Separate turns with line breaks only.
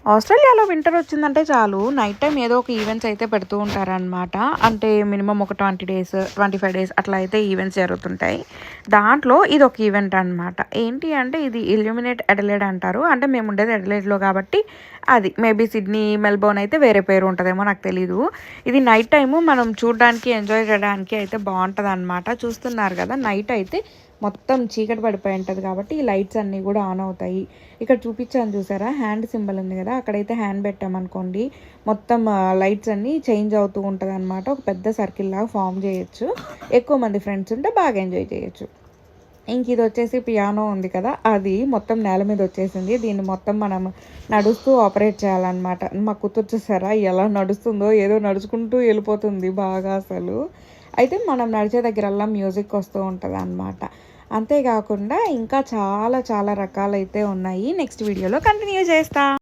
ఆస్ట్రేలియాలో వింటర్ వచ్చిందంటే చాలు నైట్ టైం ఏదో ఒక ఈవెంట్స్ అయితే పెడుతూ ఉంటారనమాట. అంటే మినిమం ఒక 20 డేస్, 25 డేస్ అట్లా అయితే ఈవెంట్స్ జరుగుతుంటాయి. దాంట్లో ఇదొక ఈవెంట్ అనమాట. ఏంటి అంటే ఇది ఇల్యూమినేట్ అడిలైడ్ అంటారు. అంటే మేము ఉండేది అడిలైడ్‌లో కాబట్టి అది. మేబీ సిడ్నీ, మెల్బోర్న్ అయితే వేరే పేరు ఉంటదేమో నాకు తెలీదు. ఇది నైట్ టైము మనం చూడడానికి, ఎంజాయ్ చేయడానికి అయితే బావుంటదనమాట. చూస్తున్నారు కదా! నైట్ అయితే మొత్తం చీకటి పడిపోయి ఉంటది కాబట్టి ఈ లైట్స్ అన్నీ కూడా ఆన్ అవుతాయి. ఇక్కడ చూపించాను చూసారా? హ్యాండ్ సింబల్ ఉంది కదా! అక్కడైతే హ్యాండ్ పెట్టామనుకోండి మొత్తం లైట్స్ అన్నీ చేంజ్ అవుతూ ఉంటదనమాట. ఒక పెద్ద సర్కిల్‌లాగా ఫార్మ్ చేయొచ్చు. ఎక్కువ మంది ఫ్రెండ్స్ ఉంటే బాగా ఎంజాయ్ చేయొచ్చు. ఇంక ఇదొచ్చేసి పియానో ఉంది కదా! అది మొత్తం నేల మీద వచ్చేసింది. దీన్ని మొత్తం మనం నడుస్తూ ఆపరేట్ చేయాలనమాట. మా కూతురు చూసారా ఎలా నడుస్తుందో, ఏదో నడుచుకుంటూ వెళ్ళిపోతుంది బాగా అసలు. అయితే మనం నడిచే దగ్గరల్లా మ్యూజిక్ వస్తూ ఉంటదనమాట. అంతే గాకుండా ఇంకా చాలా చాలా రకాలైతే ఉన్నాయి. నెక్స్ట్ వీడియోలో కంటిన్యూ చేస్తా.